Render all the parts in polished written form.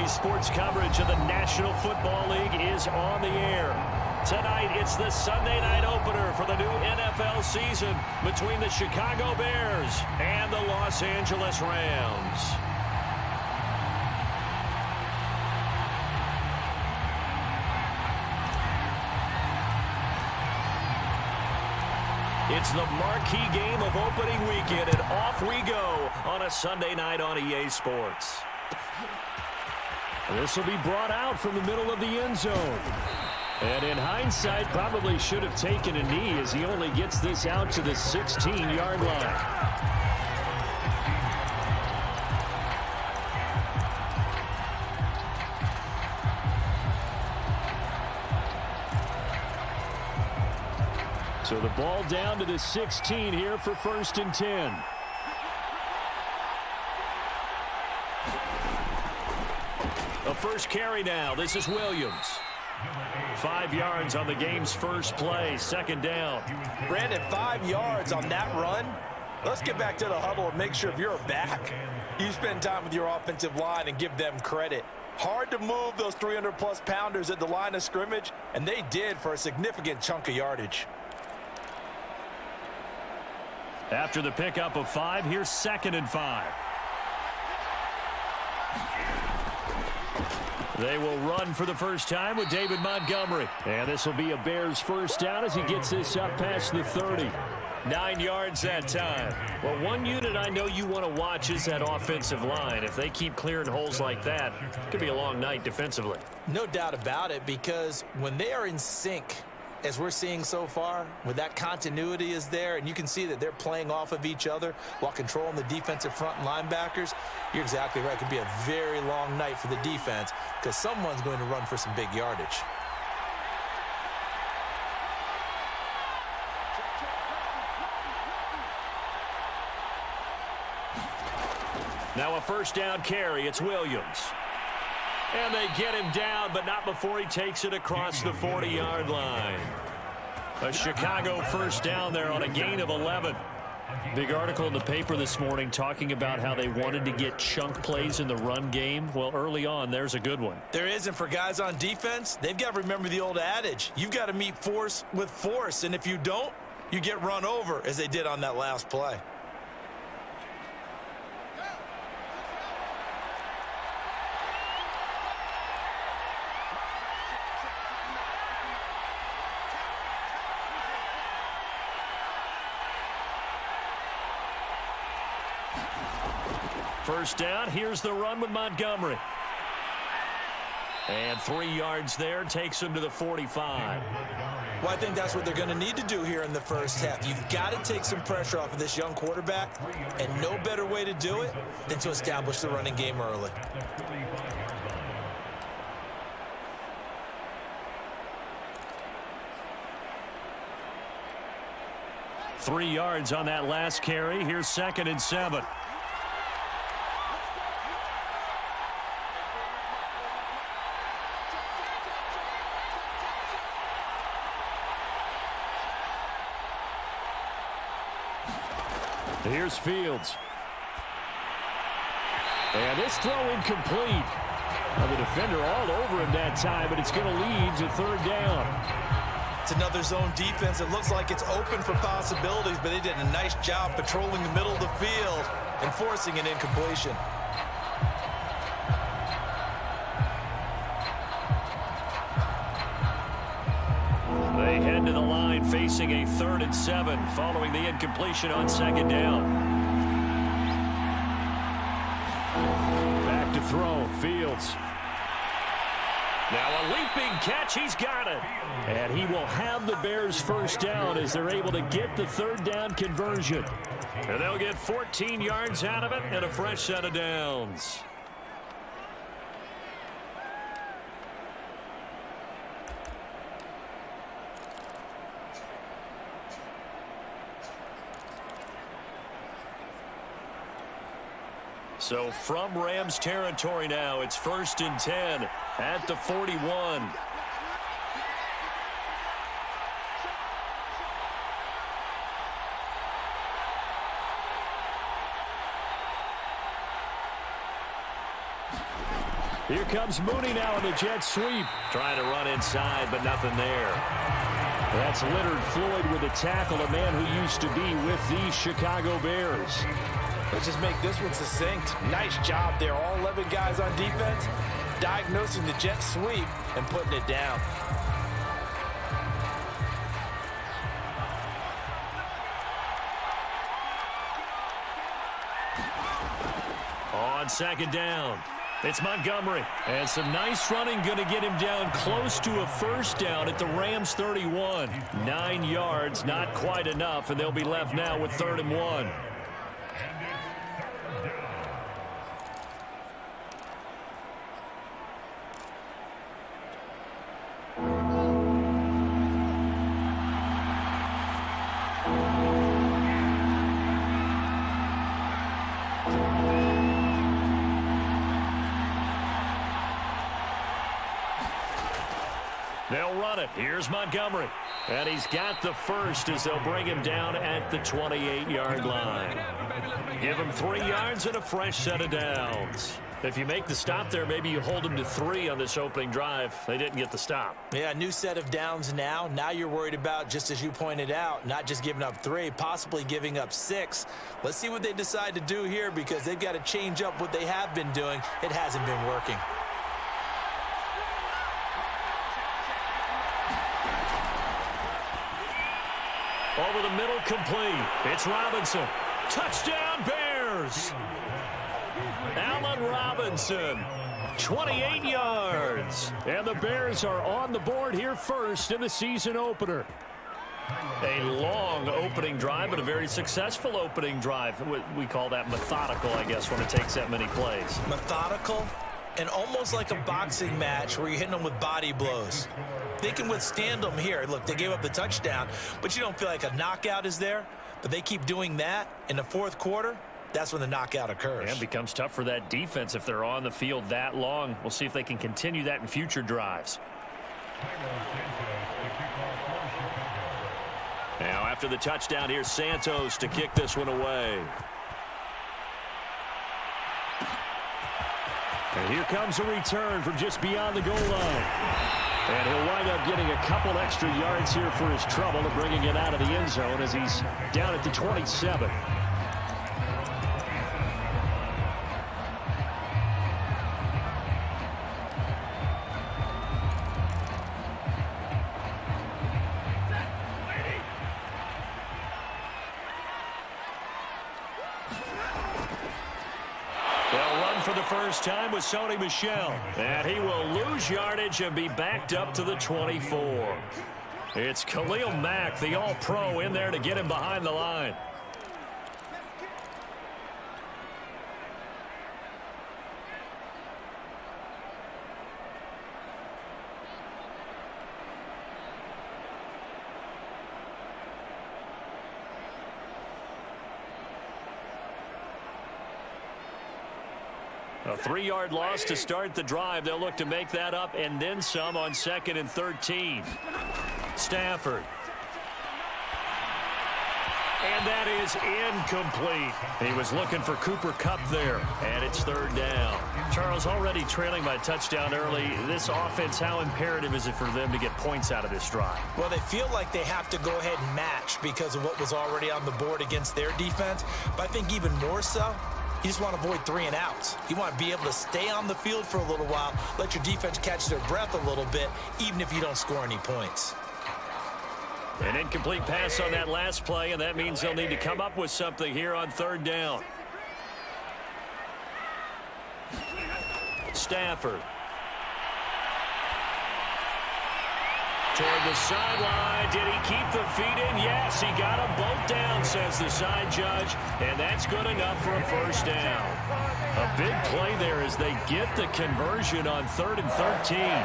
NBC Sports coverage of the National Football League is on the air. Tonight, it's the Sunday night opener for the new NFL season between the Chicago Bears and the Los Angeles Rams. It's the marquee game of opening weekend, and off we go on a Sunday night on EA Sports. This will be brought out from the middle of the end zone. And in hindsight, probably should have taken a knee as he only gets this out to the 16-yard line. So the ball down to the 16 here for 1st and 10. The first carry now. This is Williams. 5 yards on the game's first play. 2nd down. Brandon, 5 yards on that run. Let's get back to the huddle and make sure if you're a back, you spend time with your offensive line and give them credit. Hard to move those 300-plus pounders at the line of scrimmage, and they did for a significant chunk of yardage. After the pickup of 5, here's 2nd and 5. They will run for the first time with David Montgomery. And this will be a Bears first down as he gets this up past the 30. 9 yards that time. Well, one unit I know you want to watch is that offensive line. If they keep clearing holes like that, it could be a long night defensively. No doubt about it, because when they are in sync, as we're seeing so far, when that continuity is there and you can see that they're playing off of each other while controlling the defensive front and linebackers, you're exactly right. It could be a very long night for the defense because someone's going to run for some big yardage. Now a first down carry. It's Williams. And they get him down, but not before he takes it across the 40-yard line. A Chicago first down there on a gain of 11. Big article in the paper this morning talking about how they wanted to get chunk plays in the run game. Well, early on, there's a good one. There isn't for guys on defense. They've got to remember the old adage. You've got to meet force with force, and if you don't, you get run over, as they did on that last play. First down, here's the run with Montgomery. And 3 yards there, takes him to the 45. Well, I think that's what they're going to need to do here in the first half. You've got to take some pressure off of this young quarterback, and no better way to do it than to establish the running game early. Three yards on that last carry. Here's 2nd and 7. Here's Fields. And this throw incomplete. Well, the defender all over him that time, but it's going to lead to 3rd down. It's another zone defense. It looks like it's open for possibilities, but they did a nice job patrolling the middle of the field and forcing an incompletion. They head to the line facing a 3rd and 7 following the incompletion on 2nd down. Back to throw. Fields. Now a leaping catch. He's got it. And he will have the Bears first down as they're able to get the 3rd down conversion. And they'll get 14 yards out of it and a fresh set of downs. So from Rams territory now, it's 1st and 10 at the 41. Here comes Mooney now in the jet sweep. Trying to run inside, but nothing there. That's Leonard Floyd with a tackle, a man who used to be with the Chicago Bears. Let's just make this one succinct. Nice job there. All 11 guys on defense diagnosing the jet sweep and putting it down. On second down, it's Montgomery. And some nice running going to get him down close to a first down at the Rams 31. 9 yards, not quite enough, and they'll be left now with 3rd and 1. They'll run it. Here's Montgomery. And he's got the first as they'll bring him down at the 28-yard line. Give him 3 yards and a fresh set of downs. If you make the stop there, maybe you hold them to 3 on this opening drive. They didn't get the stop. Yeah, new set of downs now. Now you're worried about, just as you pointed out, not just giving up 3, possibly giving up 6. Let's see what they decide to do here because they've got to change up what they have been doing. It hasn't been working. Over the middle, complete. It's Robinson. Touchdown, Bears. Allen Robinson, 28 yards. And the Bears are on the board here first in the season opener. A long opening drive, but a very successful opening drive. We call that methodical, I guess, when it takes that many plays. Methodical and almost like a boxing match where you're hitting them with body blows. They can withstand them here. Look, they gave up the touchdown, but you don't feel like a knockout is there. But they keep doing that in the 4th quarter. That's when the knockout occurs. And it becomes tough for that defense if they're on the field that long. We'll see if they can continue that in future drives. Now after the touchdown, here's Santos to kick this one away. And here comes a return from just beyond the goal line. And he'll wind up getting a couple extra yards here for his trouble and bringing it out of the end zone as he's down at the 27. First time with Sony Michel, and he will lose yardage and be backed up to the 24. It's Khalil Mack, the all-pro, in there to get him behind the line. A 3-yard loss to start the drive. They'll look to make that up and then some on 2nd and 13. Stafford. And that is incomplete. He was looking for Cooper Kupp there. And it's 3rd down. Charles, already trailing by a touchdown early. This offense, how imperative is it for them to get points out of this drive? Well, they feel like they have to go ahead and match because of what was already on the board against their defense. But I think even more so, you just want to avoid 3 and outs. You want to be able to stay on the field for a little while, let your defense catch their breath a little bit, even if you don't score any points. An incomplete pass on that last play, and that means they'll need to come up with something here on 3rd down. Stafford. Toward the sideline. Did he keep the feet in? Yes, he got them both down, says the side judge, and that's good enough for a first down. A big play there as they get the conversion on 3rd and 13.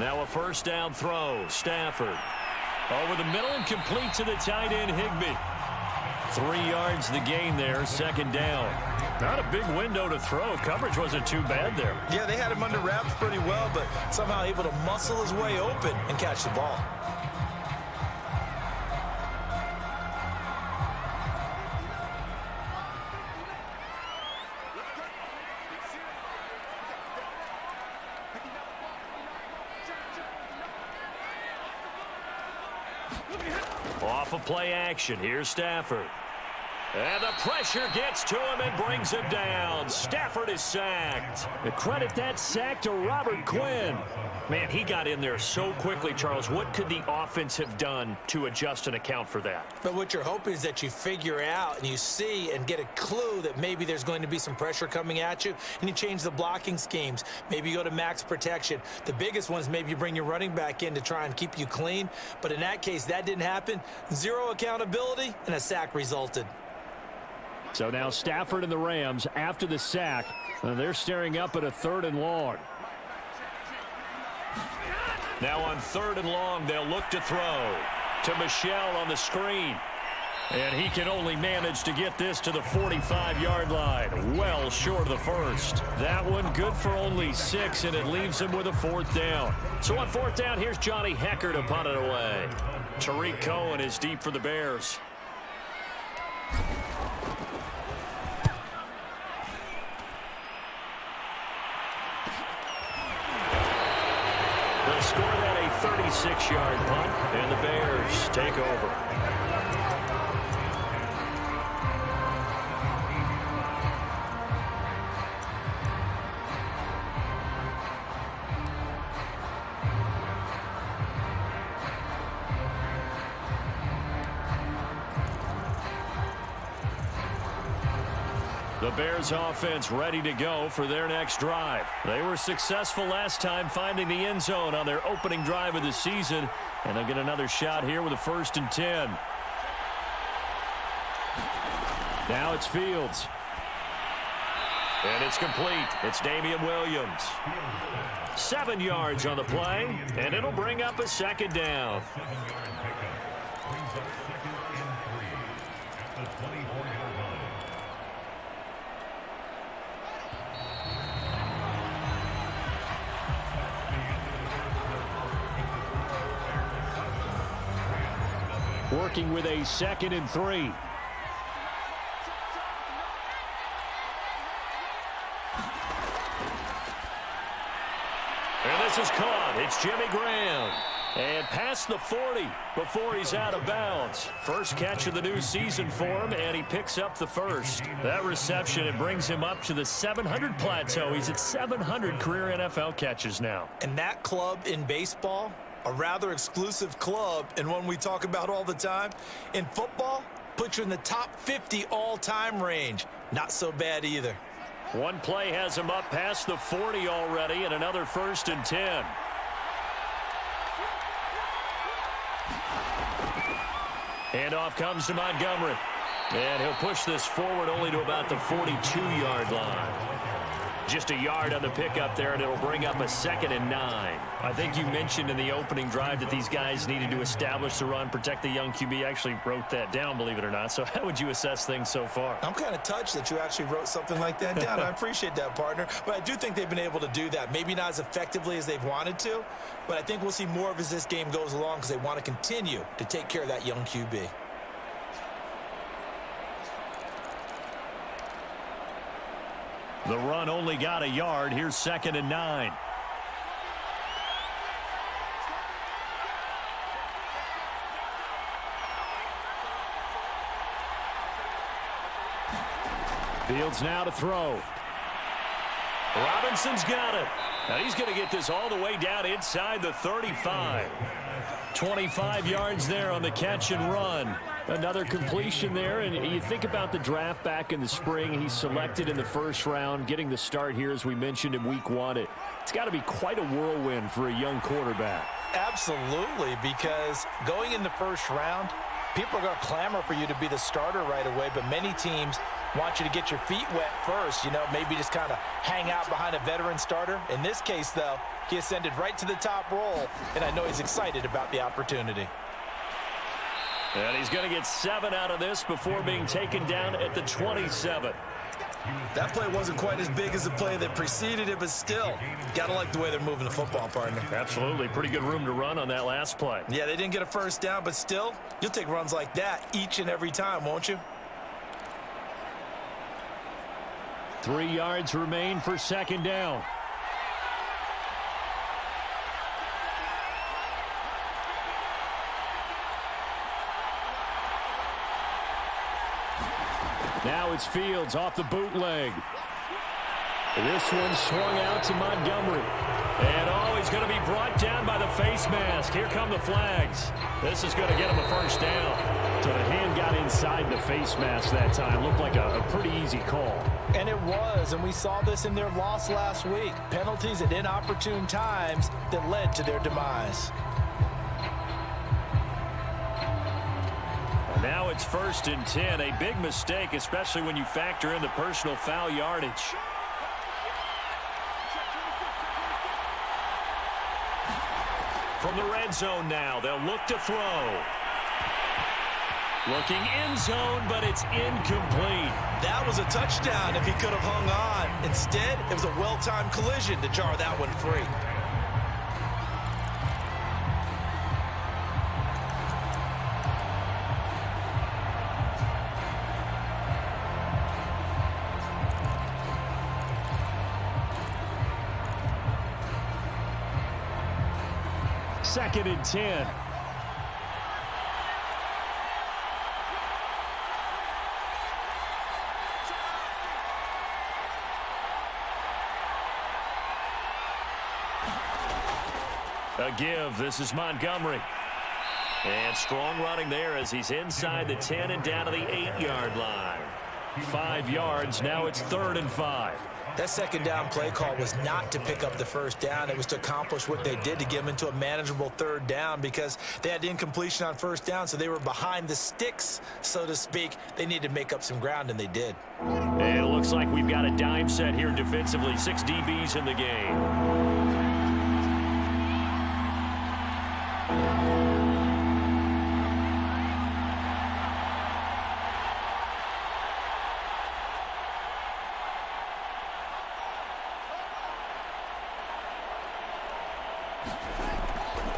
Now a first down throw. Stafford over the middle and complete to the tight end, Higbee. 3 yards the gain there, second down. Not a big window to throw. Coverage wasn't too bad there. Yeah, they had him under wraps pretty well, but somehow able to muscle his way open and catch the ball. Off of play action. Here's Stafford. And the pressure gets to him and brings him down. Stafford is sacked. Credit that sack to Robert Quinn. Man, he got in there so quickly, Charles. What could the offense have done to adjust and account for that? But what you're hoping is that you figure out and you see and get a clue that maybe there's going to be some pressure coming at you, and you change the blocking schemes. Maybe you go to max protection. The biggest one is maybe you bring your running back in to try and keep you clean. But in that case, that didn't happen. Zero accountability, and a sack resulted. So now Stafford and the Rams, after the sack, they're staring up at a 3rd and long. Now on 3rd and long, they'll look to throw to Michel on the screen. And he can only manage to get this to the 45-yard line. Well short of the first. That one good for only 6, and it leaves him with a 4th down. So on 4th down, here's Johnny Hecker to punt it away. Tariq Cohen is deep for the Bears. They'll score that a 36-yard punt, and the Bears take over. The Bears offense ready to go for their next drive. They were successful last time finding the end zone on their opening drive of the season, and they'll get another shot here with a 1st and 10. Now it's Fields. And it's complete. It's Damian Williams. 7 yards on the play, and it'll bring up a 2nd down. Working with a 2nd and 3. And this is caught. It's Jimmy Graham. And past the 40 before he's out of bounds. First catch of the new season for him, and he picks up the first. That reception, it brings him up to the 700 plateau. He's at 700 career NFL catches now. And that club in baseball, a rather exclusive club and one we talk about all the time. In football, puts you in the top 50 all-time range. Not so bad either. One play has him up past the 40 already, and another 1st and 10. Handoff comes to Montgomery. And he'll push this forward only to about the 42-yard line. Just a yard on the pickup there, and it'll bring up a 2nd and 9. I think you mentioned in the opening drive that these guys needed to establish the run, protect the young QB. I actually wrote that down, believe it or not. So how would you assess things so far? I'm kind of touched that you actually wrote something like that down. I appreciate that, partner. But I do think they've been able to do that. Maybe not as effectively as they've wanted to, but I think we'll see more of as this game goes along because they want to continue to take care of that young QB. The run only got a yard. Here's 2nd and 9. Fields now to throw. Robinson's got it. Now he's going to get this all the way down inside the 35. 25 yards there on the catch and run. Another completion there, and you think about the draft back in the spring. He's selected in the 1st round, getting the start here, as we mentioned, in week 1. It's got to be quite a whirlwind for a young quarterback. Absolutely, because going in the 1st round, people are going to clamor for you to be the starter right away, but many teams want you to get your feet wet first, maybe just kind of hang out behind a veteran starter. In this case, though, he ascended right to the top roll, and I know he's excited about the opportunity. And he's going to get 7 out of this before being taken down at the 27. That play wasn't quite as big as the play that preceded it, but still, got to like the way they're moving the football, partner. Absolutely. Pretty good room to run on that last play. Yeah, they didn't get a first down, but still, you'll take runs like that each and every time, won't you? 3 yards remain for second down. Now it's Fields off the bootleg. This one swung out to Montgomery. And he's going to be brought down by the face mask. Here come the flags. This is going to get him a first down. So the hand got inside the face mask that time. Looked like a pretty easy call. And it was, and we saw this in their loss last week. Penalties at inopportune times that led to their demise. Now it's 1st and 10. A big mistake, especially when you factor in the personal foul yardage. From the red zone now, they'll look to throw. Looking end zone, but it's incomplete. That was a touchdown if he could have hung on. Instead, it was a well-timed collision to jar that one free. Second and 10. A give. This is Montgomery. And strong running there as he's inside the 10 and down to the 8-yard line. 5 yards. Now it's 3rd and 5. That second down play call was not to pick up the first down. It was to accomplish what they did to get them into a manageable 3rd down because they had incompletion on first down, so they were behind the sticks, so to speak. They needed to make up some ground, and they did. And it looks like we've got a dime set here defensively. 6 DBs in the game.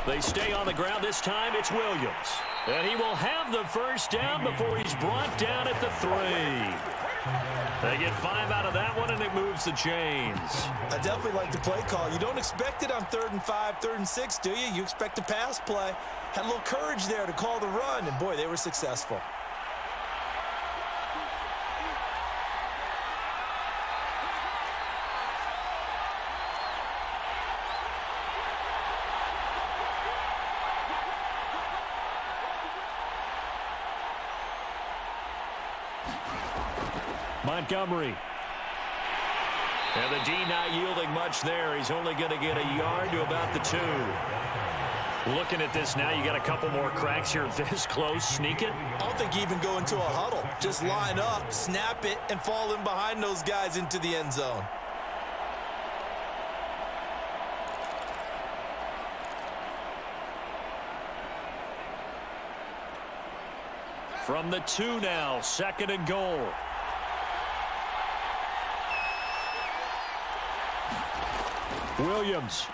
They stay on the ground. This time it's Williams. And he will have the first down before he's brought down at the 3. They get 5 out of that one, and it moves the chains. I definitely like the play call. You don't expect it on 3rd and 5, 3rd and 6, do you? You expect a pass play. Had a little courage there to call the run, and boy, they were successful. Montgomery. And the D not yielding much there. He's only going to get a yard to about the 2. Looking at this now, you got a couple more cracks here this close. Sneak it. I don't think you even go into a huddle. Just line up, snap it, and fall in behind those guys into the end zone. From the 2 now, 2nd and goal. Williams.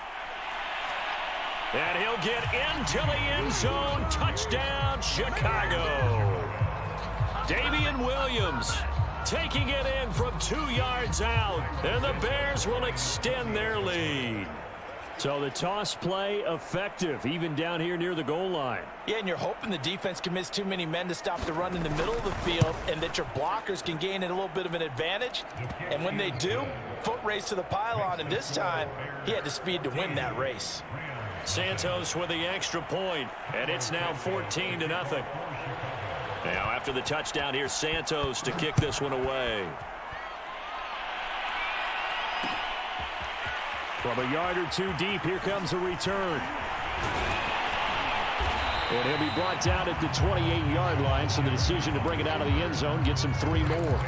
And he'll get into the end zone. Touchdown, Chicago. Damian Williams taking it in from 2 yards out. And the Bears will extend their lead. So the toss play effective, even down here near the goal line. Yeah, and you're hoping the defense commits too many men to stop the run in the middle of the field and that your blockers can gain a little bit of an advantage. And when they do, foot race to the pylon, and this time he had the speed to win that race. Santos with the extra point, and it's now 14-0. Now after the touchdown, here's Santos to kick this one away. From a yard or 2 deep, here comes a return. And he'll be brought down at the 28-yard line, so the decision to bring it out of the end zone gets him 3 more.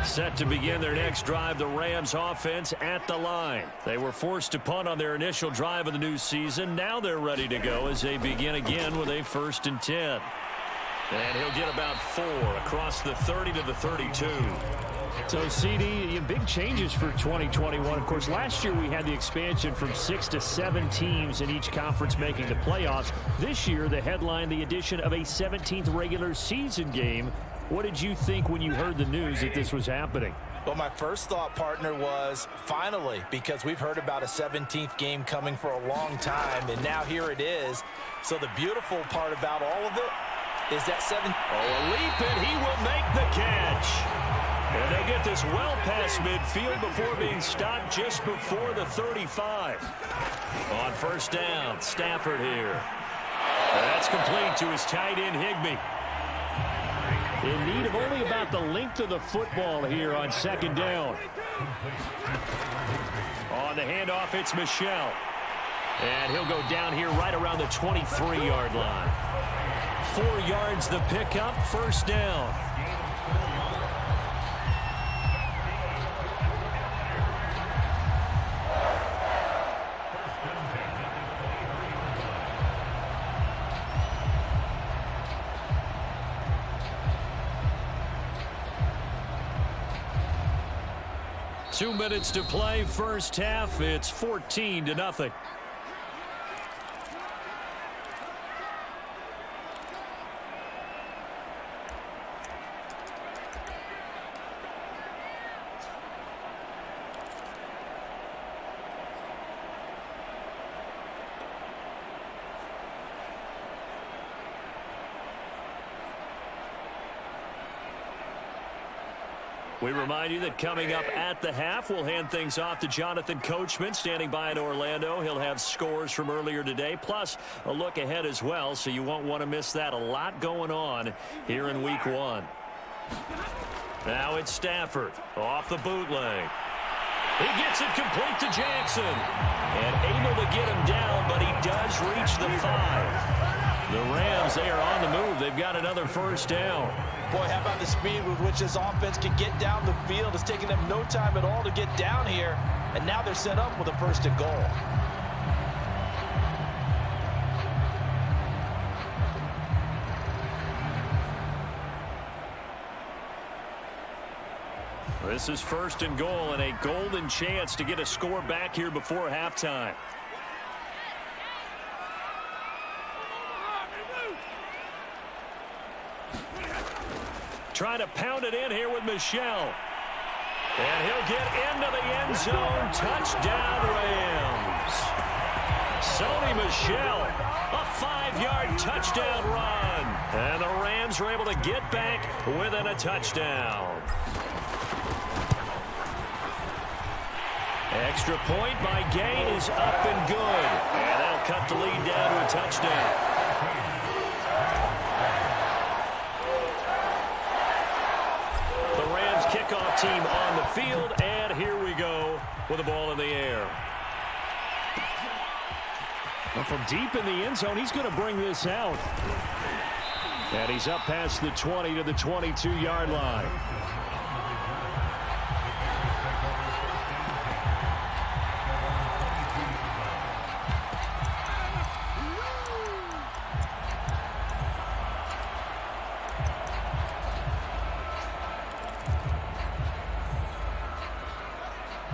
Set to begin their next drive, the Rams offense at the line. They were forced to punt on their initial drive of the new season. Now they're ready to go as they begin again with a 1st and 10. And he'll get about 4 across the 30 to the 32. So, CD, big changes for 2021. Of course, last year we had the expansion from 6 to 7 teams in each conference making the playoffs. This year, the headline, the addition of a 17th regular season game. What did you think when you heard the news that this was happening? Well, my first thought, partner, was finally, because we've heard about a 17th game coming for a long time, and now here it is. So the beautiful part about all of it is that a leap, and he will make the catch. And they get this well past midfield before being stopped just before the 35. On 1st down, Stafford here. That's complete to his tight end, Higbee. In need of only about the length of the football here on 2nd down. On the handoff, it's Michel. And he'll go down here right around the 23-yard line. 4 yards the pickup, 1st down. Two minutes to play, 1st half. It's 14-0. We remind you that coming up at the half, we'll hand things off to Jonathan Coachman, standing by in Orlando. He'll have scores from earlier today, plus a look ahead as well, so you won't want to miss that. A lot going on here in Week 1. Now it's Stafford off the bootleg. He gets it complete to Jackson. And able to get him down, but he does reach the 5. The Rams, they are on the move. They've got another 1st down. Boy, how about the speed with which this offense can get down the field? It's taking them no time at all to get down here. And now they're set up with a 1st and goal. This is 1st and goal and a golden chance to get a score back here before halftime. Trying to pound it in here with Michel. And he'll get into the end zone. Touchdown, Rams. Sony Michel, a 5-yard touchdown run. And the Rams are able to get back within a touchdown. Extra point by Gay is up and good. And that'll cut the lead down to a touchdown. Kickoff team on the field, and here we go with the ball in the air. Well, from deep in the end zone, he's going to bring this out. And he's up past the 20 to the 22-yard line.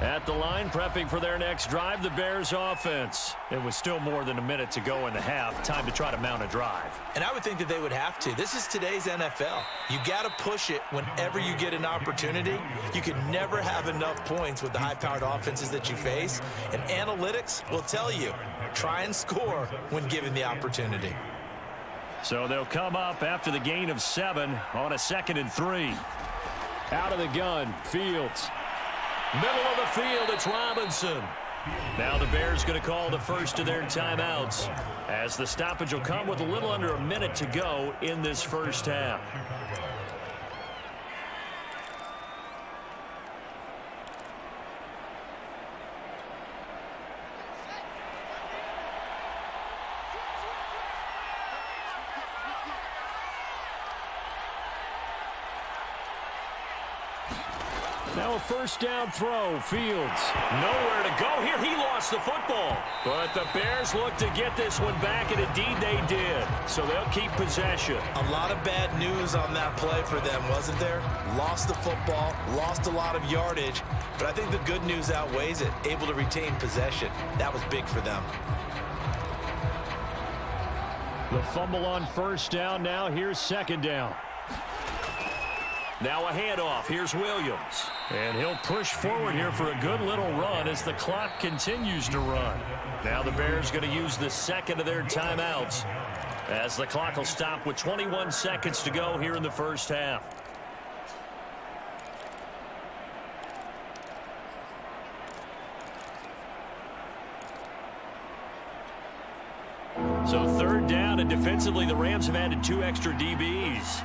At the line, prepping for their next drive, the Bears offense. It was still more than a minute to go in the half. Time to try to mount a drive. And I would think that they would have to. This is today's NFL. You got to push it whenever you get an opportunity. You can never have enough points with the high-powered offenses that you face. And analytics will tell you, try and score when given the opportunity. So they'll come up after the gain of 7 on a 2nd and 3. Out of the gun, Fields. Middle of the field, it's Robinson. Now the Bears going to call the first of their timeouts, as the stoppage will come with a little under a minute to go in this 1st half. Now a first down throw. Fields. Nowhere to go here. He lost the football. But the Bears look to get this one back, and indeed they did. So they'll keep possession. A lot of bad news on that play for them, wasn't there? Lost the football, lost a lot of yardage, but I think the good news outweighs it. Able to retain possession. That was big for them. The fumble on first down. Now here's second down. Now a handoff. Here's Williams. And he'll push forward here for a good little run as the clock continues to run. Now the Bears going to use the second of their timeouts as the clock will stop with 21 seconds to go here in the first half. So third down, and defensively the Rams have added 2 extra DBs.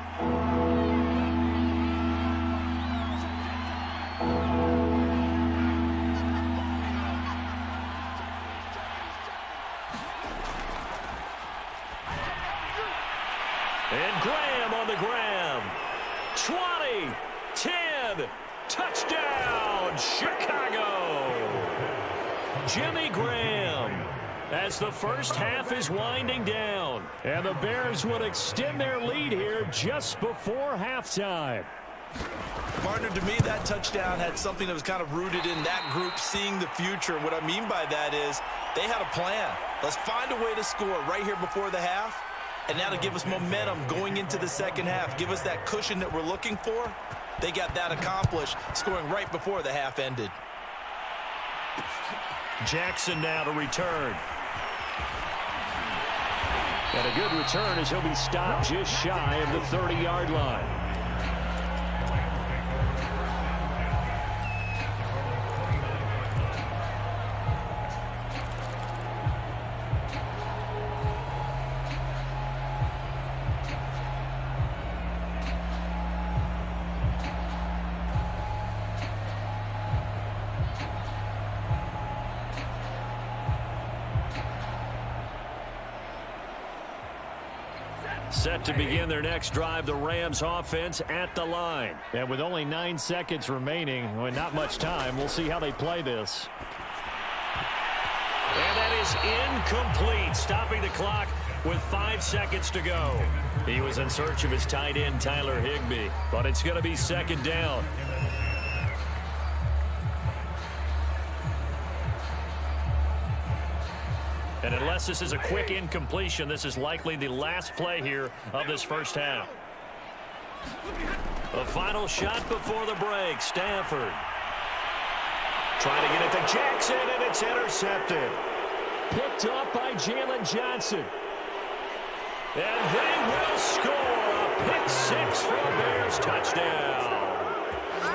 And Graham on the ground. 20, 10, touchdown, Chicago. Jimmy Graham, as the first half is winding down. And the Bears would extend their lead here just before halftime. Partner, to me, that touchdown had something that was kind of rooted in that group seeing the future. What I mean by that is they had a plan. Let's find a way to score right here before the half. And now to give us momentum going into the second half, give us that cushion that we're looking for. They got that accomplished, scoring right before the half ended. Jackson now to return. And a good return as he'll be stopped just shy of the 30-yard line. Set to begin their next drive, the Rams offense at the line. And with only 9 seconds remaining, and not much time, we'll see how they play this. And that is incomplete, stopping the clock with 5 seconds to go. He was in search of his tight end, Tyler Higbee, but it's going to be second down. And unless this is a quick incompletion, this is likely the last play here of this first half. The final shot before the break, Stafford. Trying to get it to Jackson, and it's intercepted. Picked up by Jalen Johnson. And they will score a pick six for a Bears touchdown.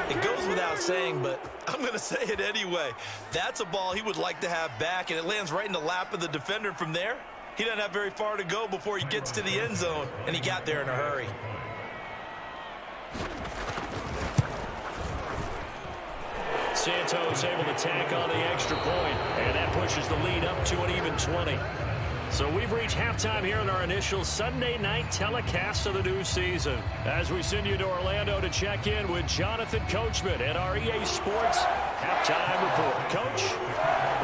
It goes without saying, but I'm going to say it anyway. That's a ball he would like to have back, and it lands right in the lap of the defender from there. He doesn't have very far to go before he gets to the end zone, and he got there in a hurry. Santos able to tack on the extra point, and that pushes the lead up to an even 20. So we've reached halftime here in our initial Sunday night telecast of the new season. As we send you to Orlando to check in with Jonathan Coachman at our EA Sports halftime report. Coach,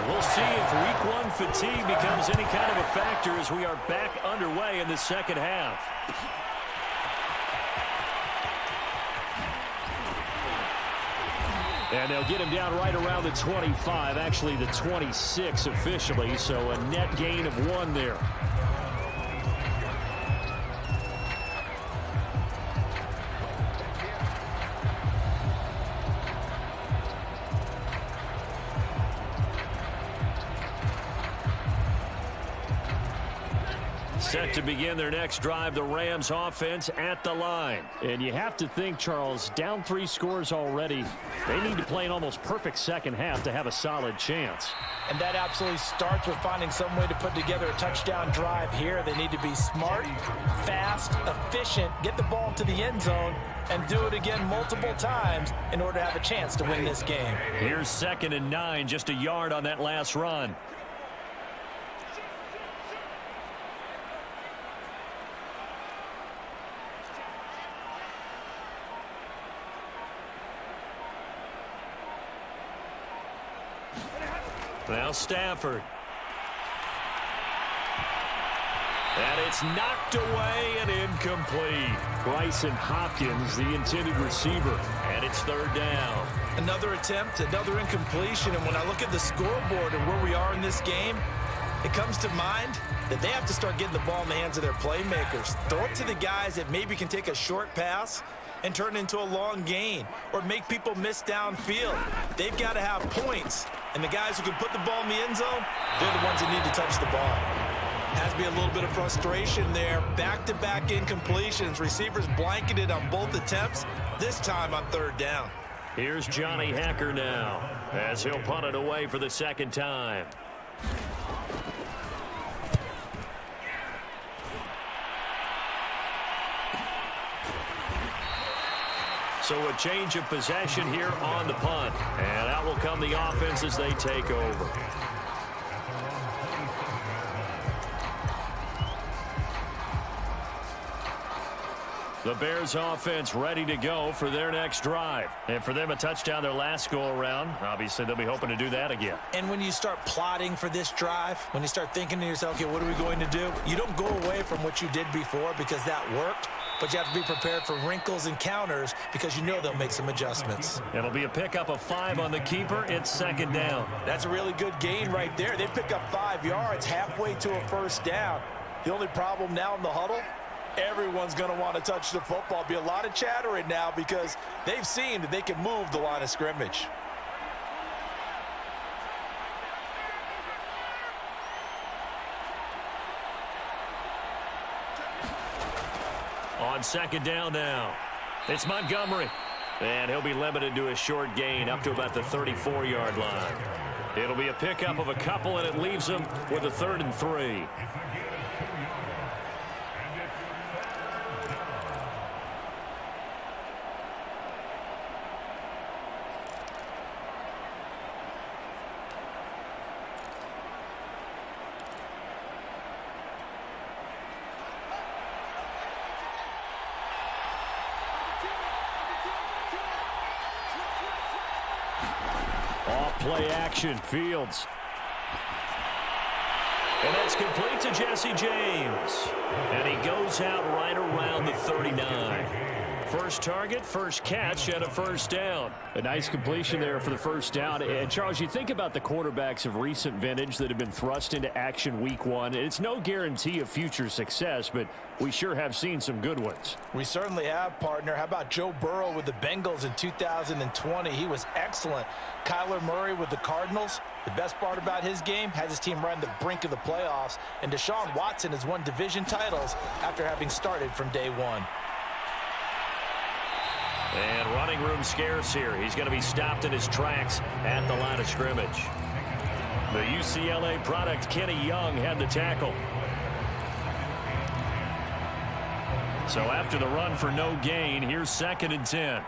we'll see if week one fatigue becomes any kind of a factor as we are back underway in the second half. And they'll get him down right around the 25, actually the 26 officially, so a net gain of 1 there. Set to begin their next drive, the Rams offense at the line. And you have to think, Charles, down 3 scores already. They need to play an almost perfect second half to have a solid chance. And that absolutely starts with finding some way to put together a touchdown drive here. They need to be smart, fast, efficient, get the ball to the end zone, and do it again multiple times in order to have a chance to win this game. Here's 2nd and 9, just a yard on that last run. Now Stafford. And it's knocked away and incomplete. Bryson Hopkins, the intended receiver. And it's third down. Another attempt, another incompletion. And when I look at the scoreboard and where we are in this game, it comes to mind that they have to start getting the ball in the hands of their playmakers. Throw it to the guys that maybe can take a short pass and turn it into a long gain or make people miss downfield. They've got to have points. And the guys who can put the ball in the end zone, they're the ones that need to touch the ball. Has to be a little bit of frustration there. Back-to-back incompletions. Receivers blanketed on both attempts, this time on third down. Here's Johnny Hacker now as he'll punt it away for the second time. So a change of possession here on the punt. And out will come the offense as they take over. The Bears offense ready to go for their next drive. And for them, a touchdown their last go-around. Obviously, they'll be hoping to do that again. And when you start plotting for this drive, when you start thinking to yourself, okay, what are we going to do? You don't go away from what you did before because that worked. But you have to be prepared for wrinkles and counters because you know they'll make some adjustments. It'll be a pickup of 5 on the keeper. It's second down. That's a really good gain right there. They pick up 5 yards halfway to a first down. The only problem now in the huddle, everyone's going to want to touch the football. Be a lot of chattering now because they've seen that they can move the line of scrimmage. On second down now, it's Montgomery. And he'll be limited to a short gain up to about the 34-yard line. It'll be a pickup of a couple, and it leaves him with a 3rd and 3. Play action, Fields. And that's complete to Jesse James. And he goes out right around the 39. First target, first catch, and a first down. A nice completion there for the first down. And, Charles, you think about the quarterbacks of recent vintage that have been thrust into action week 1. It's no guarantee of future success, but we sure have seen some good ones. We certainly have, partner. How about Joe Burrow with the Bengals in 2020? He was excellent. Kyler Murray with the Cardinals. The best part about his game, has his team right on the brink of the playoffs. And Deshaun Watson has won division titles after having started from day 1. And running room scarce here. He's going to be stopped in his tracks at the line of scrimmage. The UCLA product, Kenny Young, had the tackle. So after the run for no gain, here's 2nd and 10.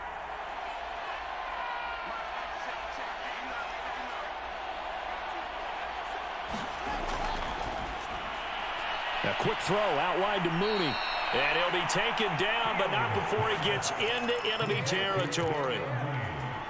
A quick throw out wide to Mooney. And he'll be taken down, but not before he gets into enemy territory.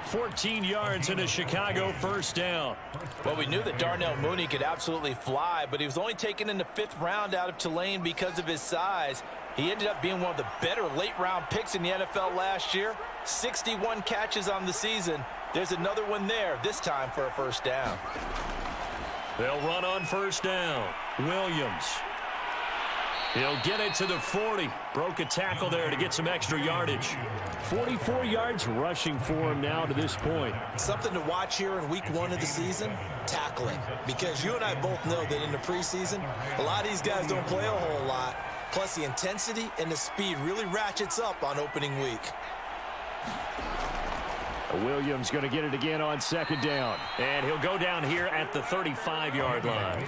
14 yards in a Chicago first down. Well, we knew that Darnell Mooney could absolutely fly, but he was only taken in the 5th round out of Tulane because of his size. He ended up being one of the better late-round picks in the NFL last year. 61 catches on the season. There's another one there, this time for a first down. They'll run on first down. Williams. He'll get it to the 40. Broke a tackle there to get some extra yardage. 44 yards rushing for him now to this point. Something to watch here in week 1 of the season, tackling. Because you and I both know that in the preseason, a lot of these guys don't play a whole lot. Plus the intensity and the speed really ratchets up on opening week. Williams going to get it again on second down. And he'll go down here at the 35-yard line.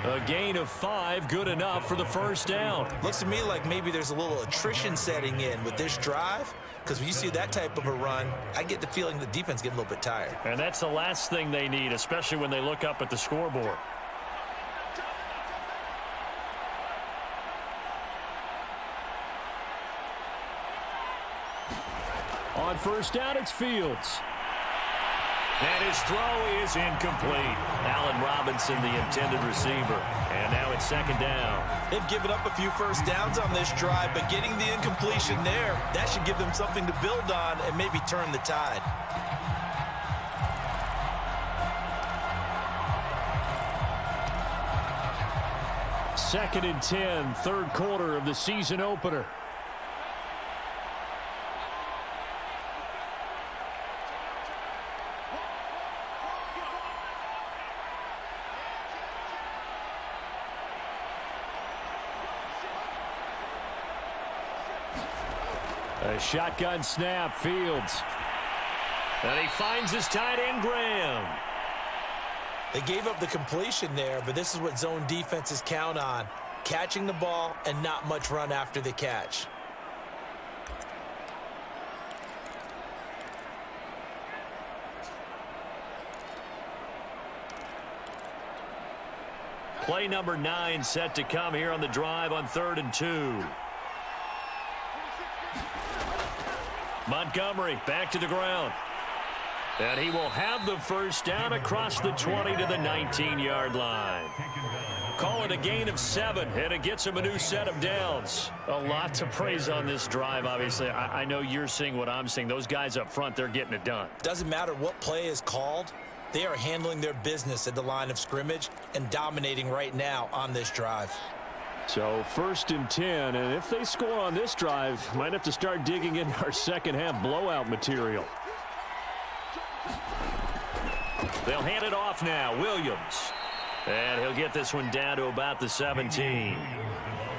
A gain of 5, good enough for the first down. Looks to me like maybe there's a little attrition setting in with this drive, because when you see that type of a run, I get the feeling the defense getting a little bit tired. And that's the last thing they need, especially when they look up at the scoreboard. On first down, it's Fields. And his throw is incomplete. Allen Robinson, the intended receiver. And now it's second down. They've given up a few first downs on this drive, but getting the incompletion there, that should give them something to build on and maybe turn the tide. Second and 10, third quarter of the season opener. A shotgun snap, Fields. And he finds his tight end, Graham. They gave up the completion there, but this is what zone defenses count on. Catching the ball and not much run after the catch. Play number 9 set to come here on the drive on 3rd and 2. Montgomery back to the ground. And he will have the first down across the 20 to the 19-yard line. Call it a gain of 7, and it gets him a new set of downs. A lot to praise on this drive, obviously. I know you're seeing what I'm seeing. Those guys up front, they're getting it done. Doesn't matter what play is called. They are handling their business at the line of scrimmage and dominating right now on this drive. So 1st and 10, and if they score on this drive, might have to start digging in our second half blowout material. They'll hand it off now. Williams. And he'll get this one down to about the 17.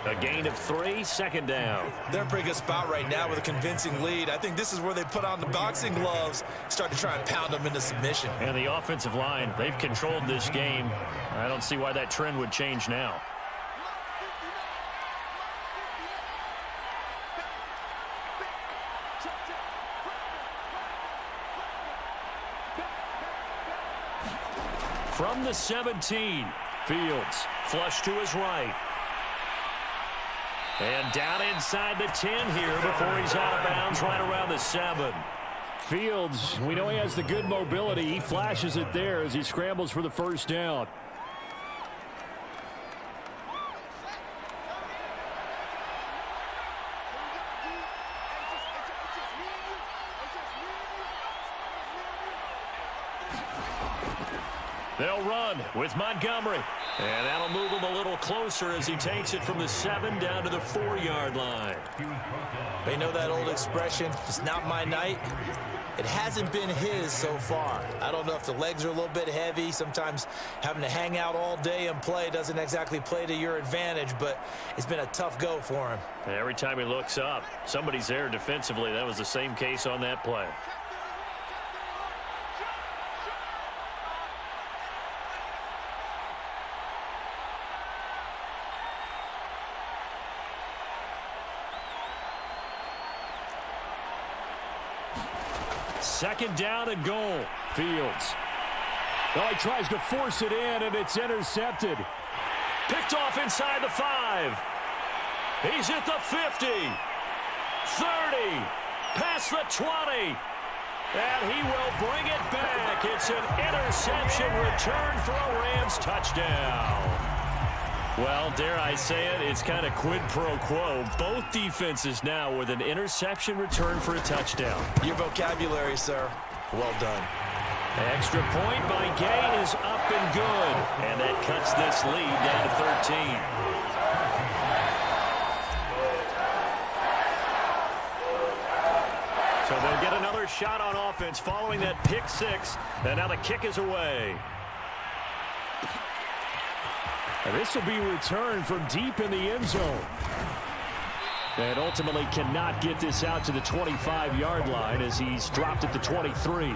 A gain of 3, second down. They're in a pretty good spot right now with a convincing lead. I think this is where they put on the boxing gloves, start to try and pound them into submission. And the offensive line, they've controlled this game. I don't see why that trend would change now. From the 17, Fields flush to his right. And down inside the 10 here before he's out of bounds right around the 7. Fields, we know he has the good mobility. He flashes it there as he scrambles for the first down. They'll run with Montgomery. And that'll move him a little closer as he takes it from the 7 down to the 4-yard line. They know that old expression, it's not my night. It hasn't been his so far. I don't know if the legs are a little bit heavy. Sometimes having to hang out all day and play doesn't exactly play to your advantage, but it's been a tough go for him. And every time he looks up, somebody's there defensively. That was the same case on that play. Second down and goal. Fields. Well, he tries to force it in, and it's intercepted. Picked off inside the 5. He's at the 50. 30. Past the 20. And he will bring it back. It's an interception return for a Rams touchdown. Well, dare I say it, it's kind of quid pro quo. Both defenses now with an interception return for a touchdown. Your vocabulary, sir. Well done. Extra point by Gay is up and good. And that cuts this lead down to 13. So they'll get another shot on offense following that pick 6. And now the kick is away. And this will be returned from deep in the end zone. And ultimately cannot get this out to the 25-yard line as he's dropped at the 23.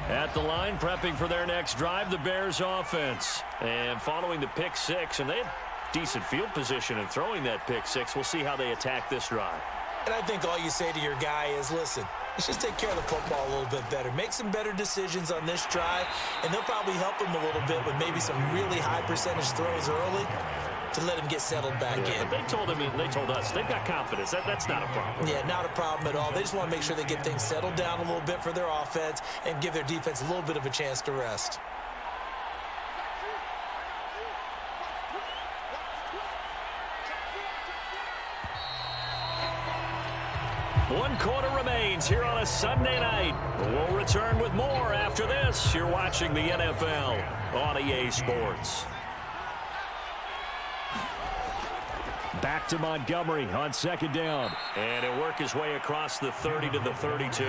At the line, prepping for their next drive, the Bears offense. And following the pick 6, and they had decent field position in throwing that pick 6. We'll see how they attack this drive. And I think all you say to your guy is, listen, let's just take care of the football a little bit better. Make some better decisions on this drive, and they'll probably help him a little bit with maybe some really high percentage throws early to let him get settled back in. But they told us they've got confidence. That's not a problem. Yeah, not a problem at all. They just want to make sure they get things settled down a little bit for their offense and give their defense a little bit of a chance to rest. One quarter remains here on a Sunday night. We'll return with more after this. You're watching the NFL on EA Sports. Back to Montgomery on second down. And he'll work his way across the 30 to the 32.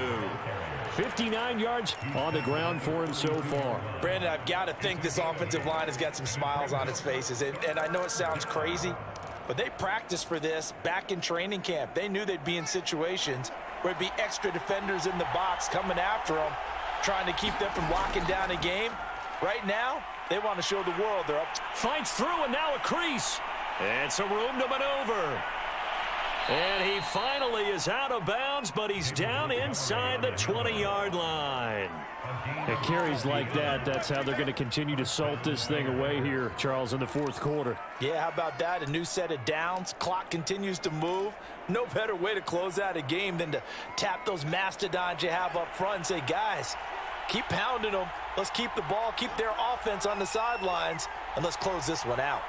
59 yards on the ground for him so far. Brandon, I've got to think this offensive line has got some smiles on its faces. And I know it sounds crazy, but they practiced for this back in training camp. They knew they'd be in situations where it'd be extra defenders in the box coming after them, trying to keep them from locking down a game. Right now, they want to show the world they're up. Fights through, and now a crease. And some room to maneuver. And he finally is out of bounds, but he's down inside the 20-yard line. It carries like that. That's how they're going to continue to salt this thing away here, Charles, in the fourth quarter. Yeah, how about that? A new set of downs. Clock continues to move. No better way to close out a game than to tap those mastodons you have up front and say, guys, keep pounding them. Let's keep the ball, keep their offense on the sidelines, and let's close this one out.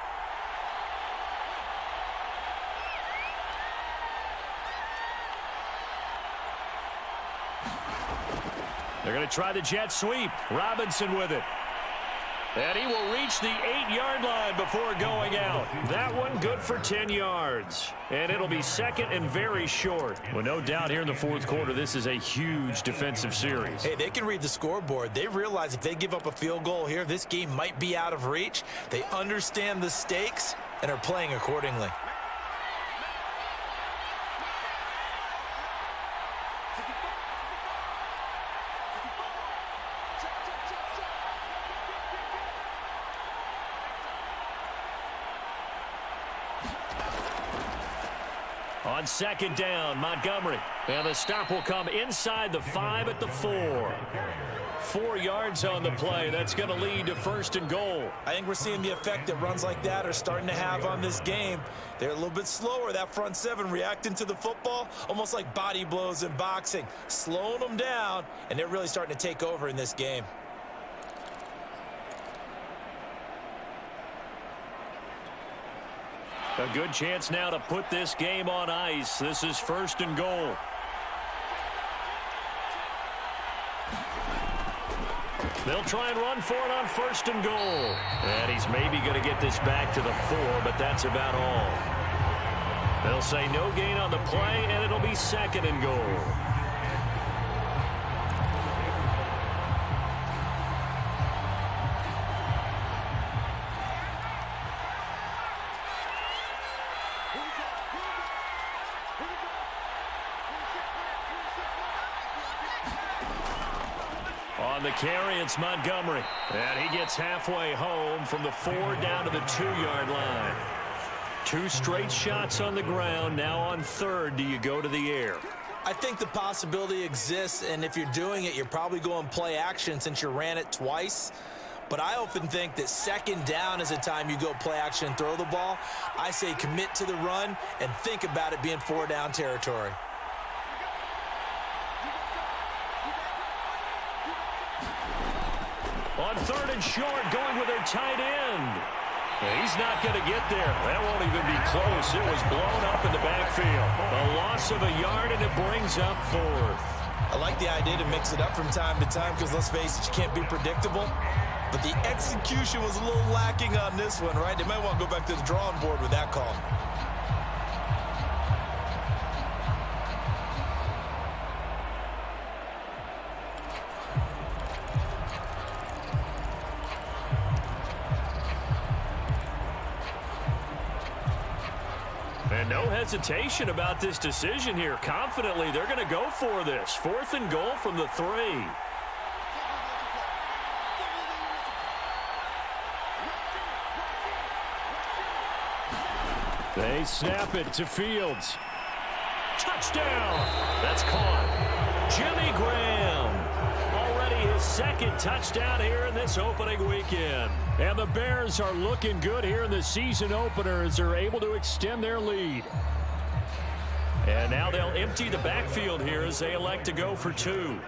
They're going to try the jet sweep. Robinson with it. And he will reach the 8-yard line before going out. That one good for 10 yards. And it'll be second and very short. Well, no doubt here in the fourth quarter, this is a huge defensive series. Hey, they can read the scoreboard. They realize if they give up a field goal here, this game might be out of reach. They understand the stakes and are playing accordingly. On second down, Montgomery. And the stop will come inside the 5 at the 4. 4 yards on the play. That's going to lead to first and goal. I think we're seeing the effect that runs like that are starting to have on this game. They're a little bit slower, that front seven, reacting to the football, almost like body blows in boxing, slowing them down, and they're really starting to take over in this game. A good chance now to put this game on ice. This is first and goal. They'll try and run for it on first and goal. And he's maybe going to get this back to the 4, but that's about all. They'll say no gain on the play, and it'll be second and goal. On the carry, it's Montgomery. And he gets halfway home from the 4 down to the 2-yard line. 2 straight shots on the ground. Now on third, do you go to the air? I think the possibility exists, and if you're doing it, you're probably going play action since you ran it twice. But I often think that second down is a time you go play action and throw the ball. I say commit to the run and think about it being 4 down territory. On third and short, going with their tight end. He's not going to get there. That won't even be close. It was blown up in the backfield. A loss of a yard, and it brings up fourth. I like the idea to mix it up from time to time because, let's face it, you can't be predictable. But the execution was a little lacking on this one, right? They might want to go back to the drawing board with that call. And no hesitation about this decision here. Confidently, they're going to go for this. 4th and goal from the 3. They snap it to Fields. Touchdown! That's caught. Jimmy Graham. Already his second touchdown here in this opening weekend. And the Bears are looking good here in the season opener as they're able to extend their lead. And now they'll empty the backfield here as they elect to go for 2.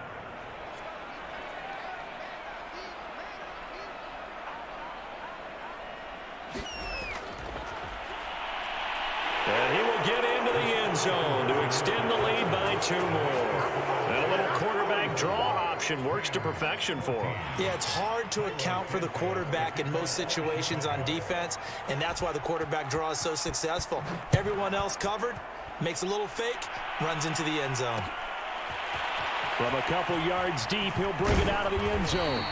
And he will get into the end zone to extend the lead by 2 more. And a little quarterback draw option works to perfection for him. Yeah, it's hard to account for the quarterback in most situations on defense, and that's why the quarterback draw is so successful. Everyone else covered, makes a little fake, runs into the end zone. From a couple yards deep, he'll bring it out of the end zone.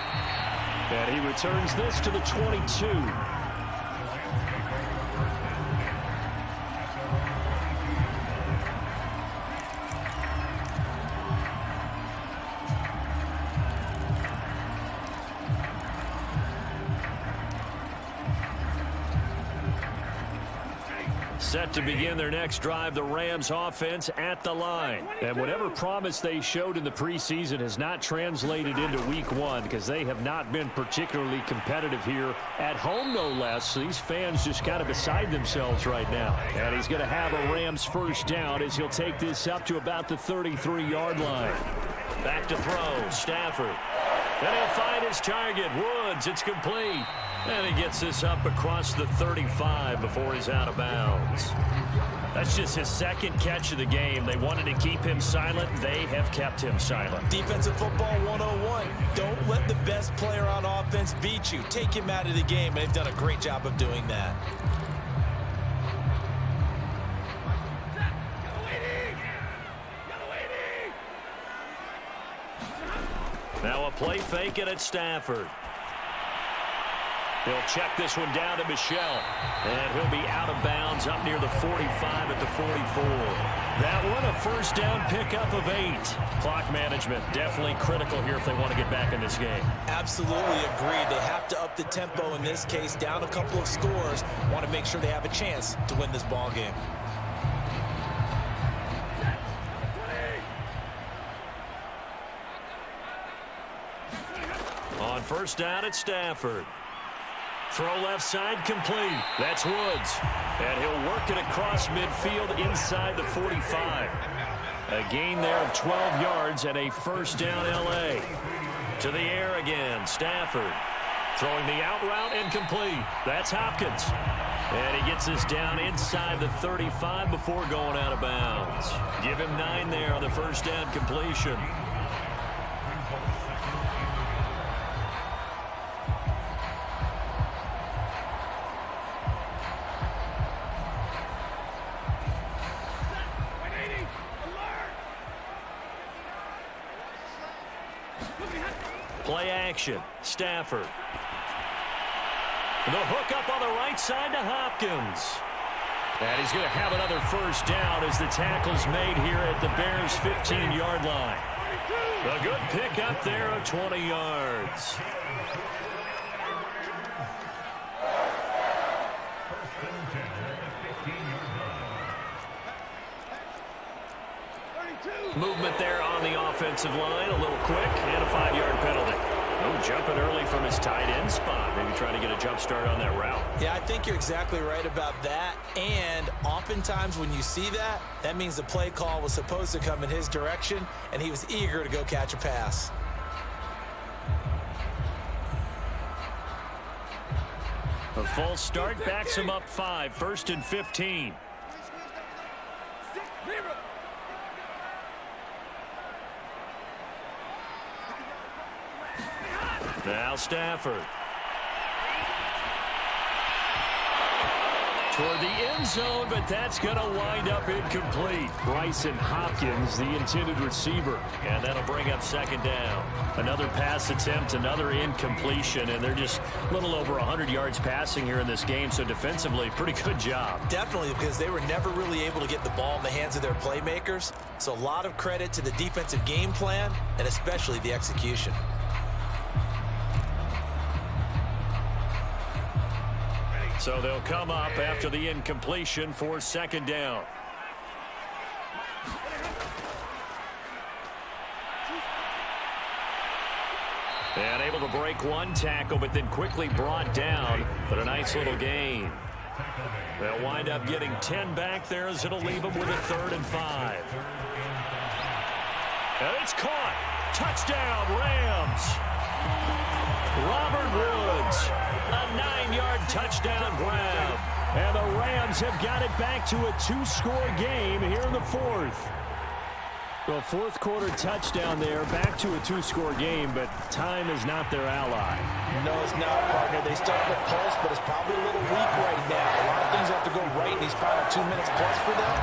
And he returns this to the 22. Set to begin their next drive, the Rams offense at the line. And whatever promise they showed in the preseason has not translated into week 1 because they have not been particularly competitive here at home, no less. So these fans just kind of beside themselves right now. And he's going to have a Rams first down as he'll take this up to about the 33-yard line. Back to throw, Stafford. Then he'll find his target, Woods. It's complete. And he gets this up across the 35 before he's out of bounds. That's just his second catch of the game. They wanted to keep him silent. They have kept him silent. Defensive football 101. Don't let the best player on offense beat you. Take him out of the game, and they've done a great job of doing that. Now a play fake it at Stafford. He'll check this one down to Michelle. And he'll be out of bounds up near the 45 at the 44. That one a first down pickup of 8. Clock management definitely critical here if they want to get back in this game. Absolutely agreed. They have to up the tempo in this case, down a couple of scores. Want to make sure they have a chance to win this ball game. On first down at Stafford. Throw left side complete. That's Woods. And he'll work it across midfield inside the 45. A gain there of 12 yards and a first down L.A. To the air again, Stafford. Throwing the out route incomplete. That's Hopkins. And he gets this down inside the 35 before going out of bounds. Give him 9 there on the first down completion. Play action. Stafford. The hook up on the right side to Hopkins. And he's going to have another first down as the tackle's made here at the Bears' 15-yard line. A good pick up there of 20 yards. Movement there on the offensive line, a little quick, and a 5-yard penalty. Oh, jumping early from his tight end spot, maybe trying to get a jump start on that route. Yeah, I think you're exactly right about that. And oftentimes when you see that, that means the play call was supposed to come in his direction, and he was eager to go catch a pass. A false start backs him up 5, 1st and 15. Now Stafford. Toward the end zone, but that's going to wind up incomplete. Bryson Hopkins, the intended receiver. And that'll bring up second down. Another pass attempt, another incompletion, and they're just a little over 100 yards passing here in this game, so defensively, pretty good job. Definitely, because they were never really able to get the ball in the hands of their playmakers. So a lot of credit to the defensive game plan, and especially the execution. So they'll come up after the incompletion for second down. And able to break one tackle, but then quickly brought down for a nice little gain. They'll wind up getting 10 back there as it'll leave them with a 3rd and 5. And it's caught. Touchdown, Rams. Robert Woods, a 9-yard touchdown grab. And the Rams have got it back to a 2-score game here in the 4th. Well, 4th quarter touchdown there, back to a 2-score game, but time is not their ally. No, it's not, partner. They start with pulse, but it's probably a little weak right now. A lot of things have to go right in these final 2 minutes plus for them.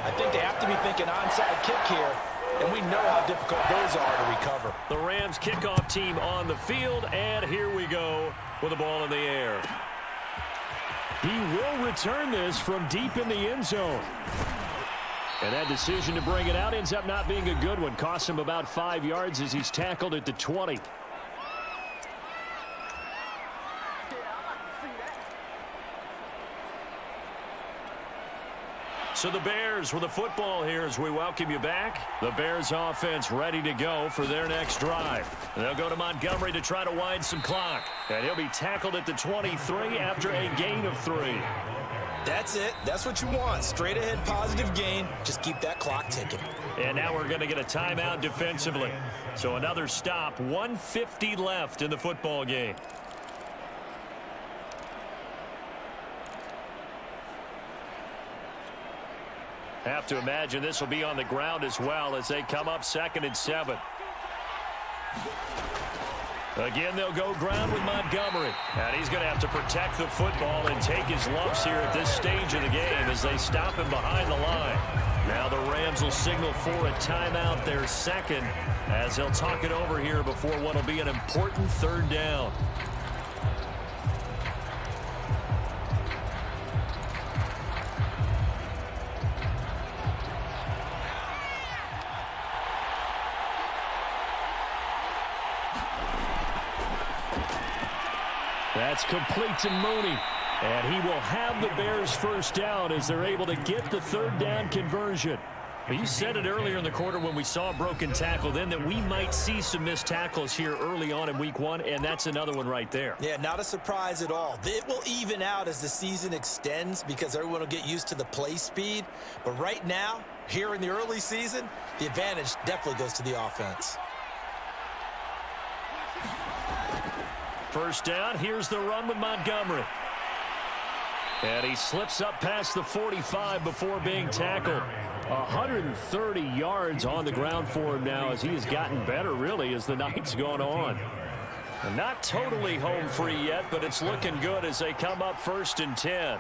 I think they have to be thinking onside kick here, and we know how difficult those are to recover. The Rams kickoff team on the field, and here we go with the ball in the air. He will return this from deep in the end zone. And that decision to bring it out ends up not being a good one. Costs him about 5 yards as he's tackled at the 20. So the Bears with the football here as we welcome you back. The Bears offense ready to go for their next drive. They'll go to Montgomery to try to wind some clock. And he'll be tackled at the 23 after a gain of 3. That's it. That's what you want. Straight ahead positive gain. Just keep that clock ticking. And now we're going to get a timeout defensively. So another stop. 1:50 left in the football game. Have to imagine this will be on the ground as well as they come up 2nd and 7. Again, they'll go ground with Montgomery. And he's going to have to protect the football and take his lumps here at this stage of the game as they stop him behind the line. Now the Rams will signal for a timeout, their 2nd, as they'll talk it over here before what will be an important 3rd down. That's complete to Mooney. And he will have the Bears first down as they're able to get the 3rd down conversion. Well, you said it earlier in the quarter when we saw a broken tackle then that we might see some missed tackles here early on in week 1, and that's another one right there. Yeah, not a surprise at all. It will even out as the season extends because everyone will get used to the play speed. But right now, here in the early season, the advantage definitely goes to the offense. First down, here's the run with Montgomery. And he slips up past the 45 before being tackled. 130 yards on the ground for him now as he has gotten better, really, as the night's gone on. And not totally home free yet, but it's looking good as they come up 1st and 10.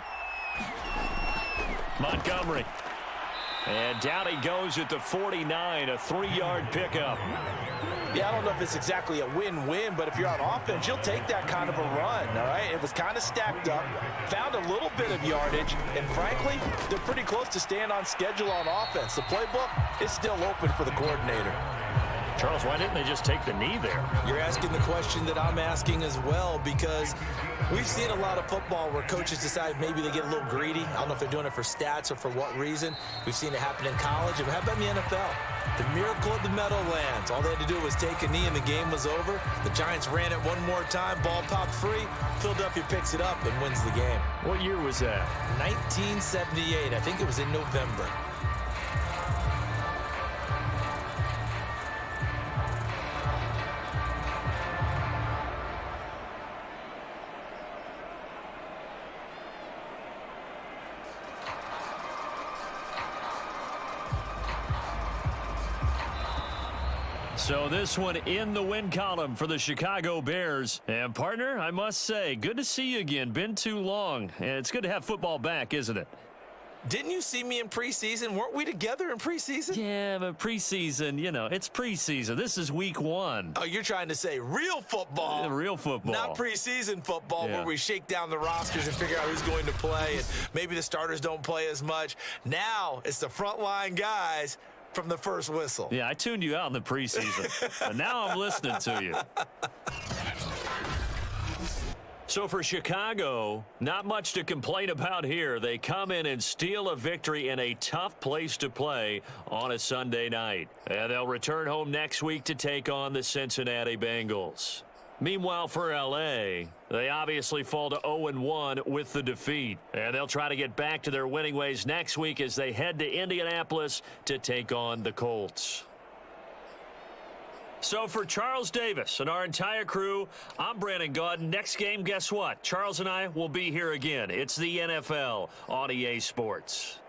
Montgomery. And down he goes at the 49, a 3-yard pickup. Yeah, I don't know if it's exactly a win-win, but if you're on offense, you'll take that kind of a run, all right? It was kind of stacked up, found a little bit of yardage, and frankly, they're pretty close to staying on schedule on offense. The playbook is still open for the coordinator. Charles, why didn't they just take the knee there? You're asking the question that I'm asking as well, because we've seen a lot of football where coaches decide maybe they get a little greedy. I don't know if they're doing it for stats or for what reason. We've seen it happen in college. And how about in the NFL? The miracle of the Meadowlands. All they had to do was take a knee and the game was over. The Giants ran it one more time. Ball popped free. Philadelphia picks it up and wins the game. What year was that? 1978. I think it was in November. So this one in the win column for the Chicago Bears. And partner, I must say, good to see you again. Been too long. And it's good to have football back, isn't it? Didn't you see me in preseason? Weren't we together in preseason? Yeah, but preseason, you know, it's preseason. This is week 1. Oh, you're trying to say real football. Yeah, real football. Not preseason football Yeah. where we shake down the rosters and figure out who's going to play and maybe the starters don't play as much. Now it's the frontline guys from the first whistle. Yeah, I tuned you out in the preseason. And now I'm listening to you. So for Chicago, not much to complain about here. They come in and steal a victory in a tough place to play on a Sunday night. And they'll return home next week to take on the Cincinnati Bengals. Meanwhile, for L.A., they obviously fall to 0-1 with the defeat. And they'll try to get back to their winning ways next week as they head to Indianapolis to take on the Colts. So for Charles Davis and our entire crew, I'm Brandon Gaudin. Next game, guess what? Charles and I will be here again. It's the NFL on EA Sports.